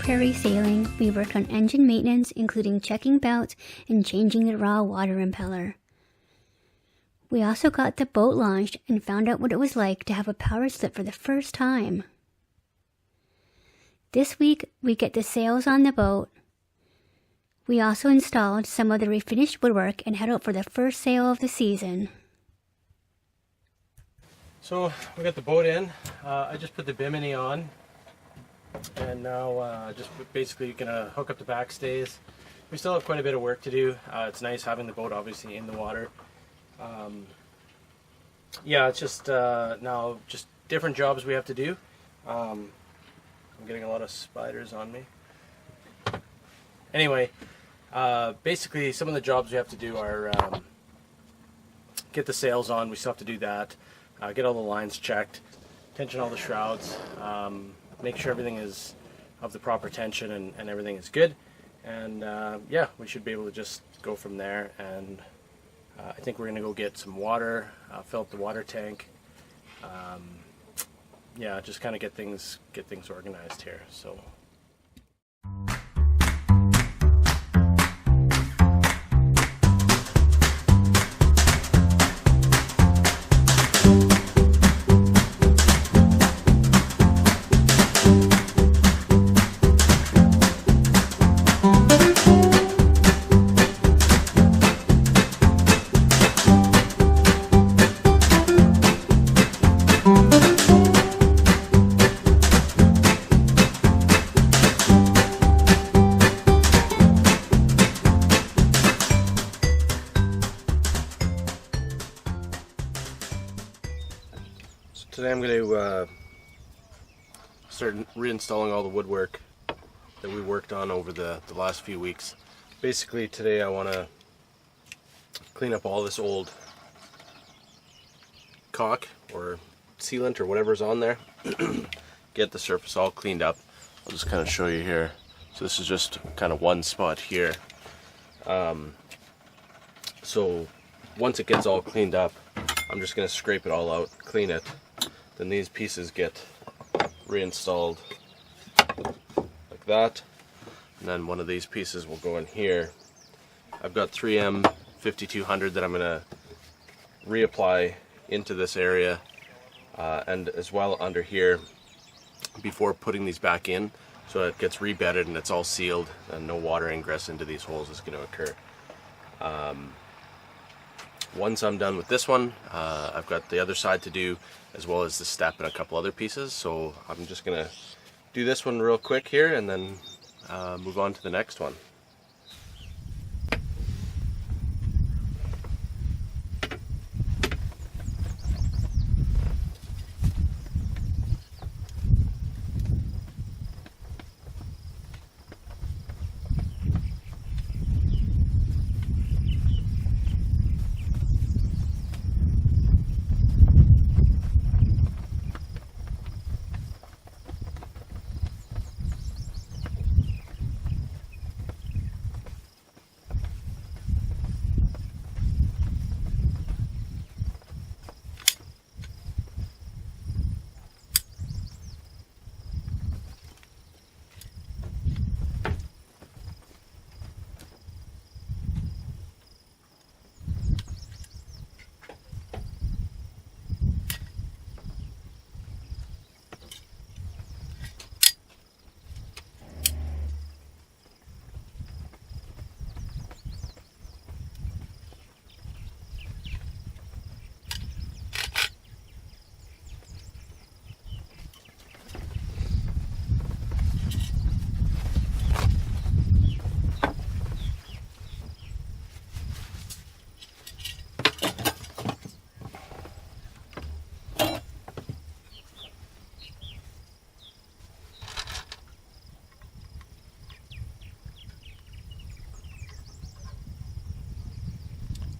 Prairie sailing, we worked on engine maintenance, including checking belts and changing the raw water impeller. We also got the boat launched and found out what it was like to have a power slip for the first time. This week, we get the sails on the boat. We also installed some of the refinished woodwork and head out for the first sail of the season. So we got the boat in. I just put the bimini on, and now just basically gonna hook up the backstays. We still have quite a bit of work to do. It's nice having the boat obviously in the water. Yeah, it's just now just different jobs we have to do. I'm getting a lot of spiders on me. Anyway, basically some of the jobs we have to do are get the sails on. We still have to do that. Get all the lines checked, tension all the shrouds, make sure everything is of the proper tension and everything is good. And yeah, we should be able to just go from there. And I think we're going to go get some water, fill up the water tank. Yeah, just kind of get things organized here. So. Today I'm going to start reinstalling all the woodwork that we worked on over the last few weeks. Basically today I want to clean up all this old caulk or sealant or whatever's on there. Get the surface all cleaned up. I'll just kind of show you here. So this is just kind of one spot here. So once it gets all cleaned up, I'm just going to scrape it all out, clean it. Then these pieces get reinstalled like that, and then one of these pieces will go in here. I've got 3M 5200 that I'm going to reapply into this area and as well under here before putting these back in, so it gets rebedded and it's all sealed and no water ingress into these holes is going to occur. Once I'm done with this one, I've got the other side to do, as well as the step and a couple other pieces. So I'm just gonna do this one real quick here and then move on to the next one.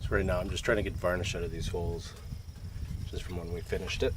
So right now I'm just trying to get varnish out of these holes, just from when we finished it.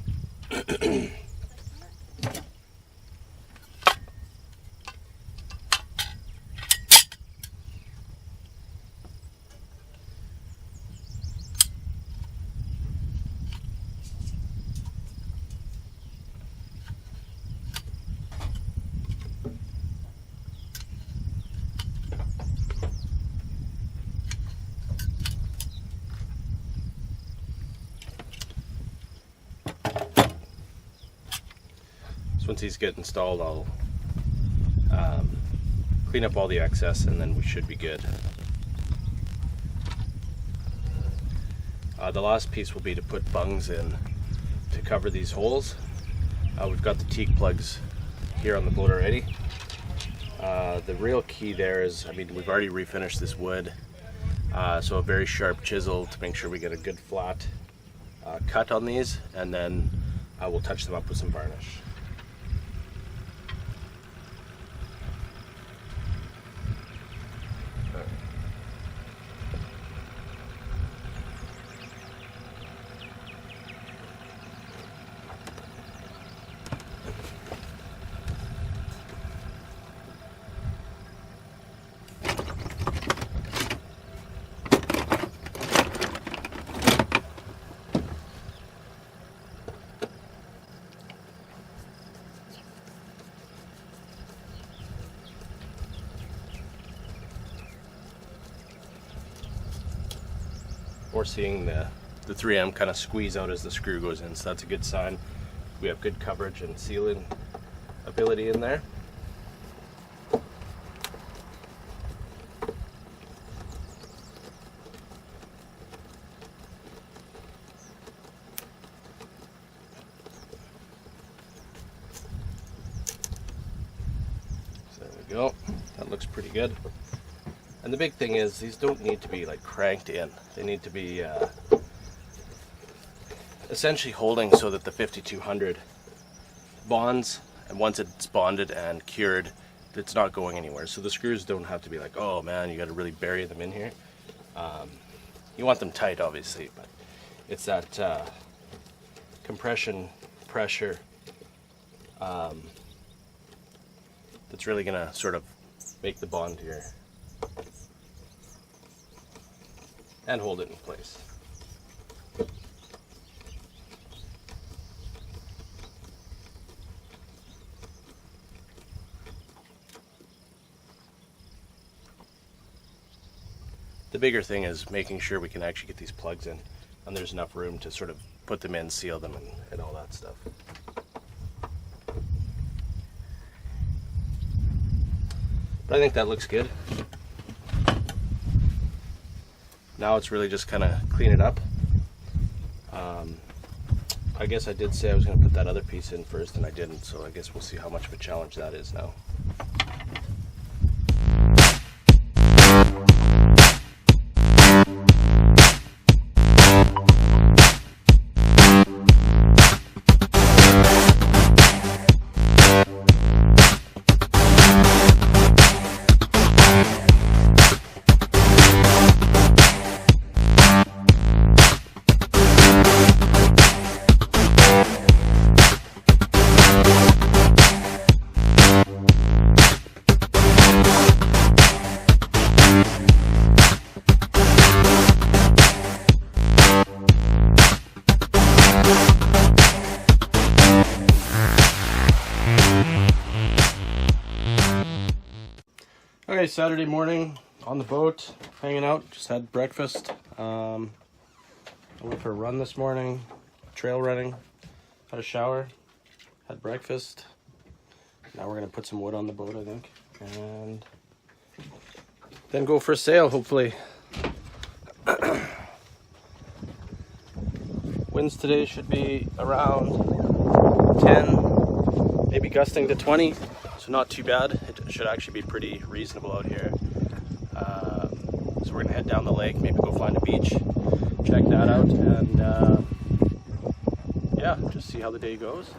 once these get installed, I'll clean up all the excess, and then we should be good. The last piece will be to put bungs in to cover these holes. We've got the teak plugs here on the boat already. The real key there is, I mean, we've already refinished this wood, so a very sharp chisel to make sure we get a good flat cut on these, and then we'll touch them up with some varnish. We're seeing the 3M kind of squeeze out as the screw goes in, so that's a good sign. We have good coverage and sealing ability in there. So there we go. That looks pretty good. And the big thing is, these don't need to be like cranked in. They need to be essentially holding so that the 5200 bonds, and once it's bonded and cured, it's not going anywhere. So the screws don't have to be like, oh man, you got to really bury them in here. You want them tight, obviously, but it's that compression pressure that's really gonna sort of make the bond here and hold it in place. The bigger thing is making sure we can actually get these plugs in and there's enough room to sort of put them in, seal them, and all that stuff. But I think that looks good. Now it's really just kind of clean it up. I guess I did say I was going to put that other piece in first and I didn't, so I guess we'll see how much of a challenge that is now. Okay, Saturday morning on the boat, hanging out, just had breakfast. I went for a run this morning, trail running, had a shower, had breakfast. Now we're gonna put some wood on the boat, I think, and then go for a sail, hopefully. Winds today should be around 10, maybe gusting to 20. So not too bad. It should actually be pretty reasonable out here. So we're gonna head down the lake, maybe go find a beach, check that out, and yeah, just see how the day goes.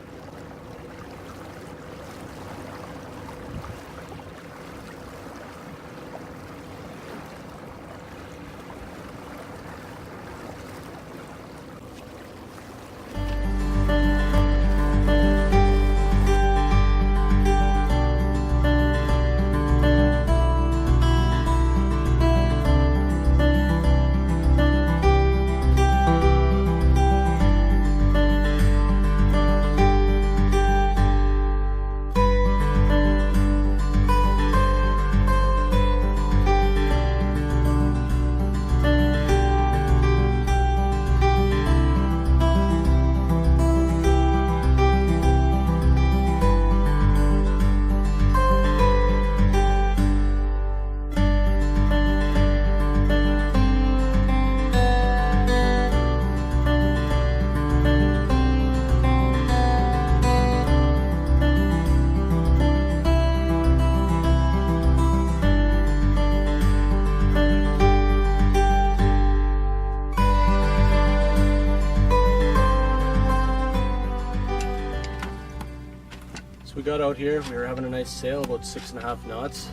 So we got out here, we were having a nice sail, about 6.5 knots.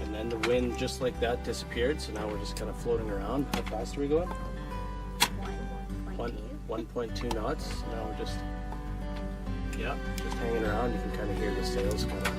And then the wind just like that disappeared, so now we're just kind of floating around. How fast are we going? 1.2 knots. Now we're just hanging around. You can kind of hear the sails kind of.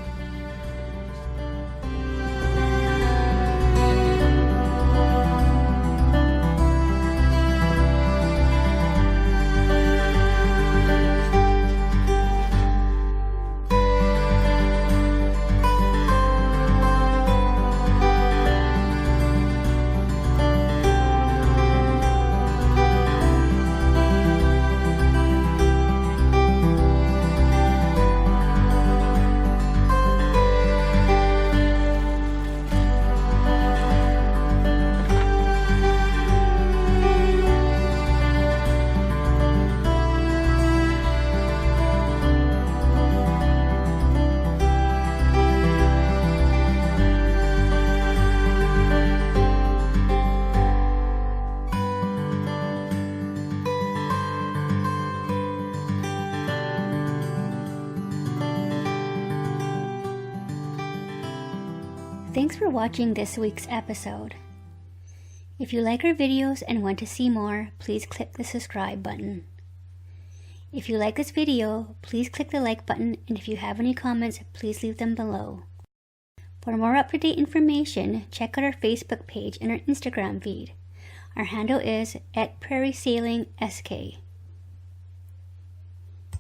Thanks for watching this week's episode. If you like our videos and want to see more, please click the subscribe button. If you like this video, please click the like button, and if you have any comments, please leave them below. For more up-to-date information, check out our Facebook page and our Instagram feed. Our handle is @PrairieSailingSK.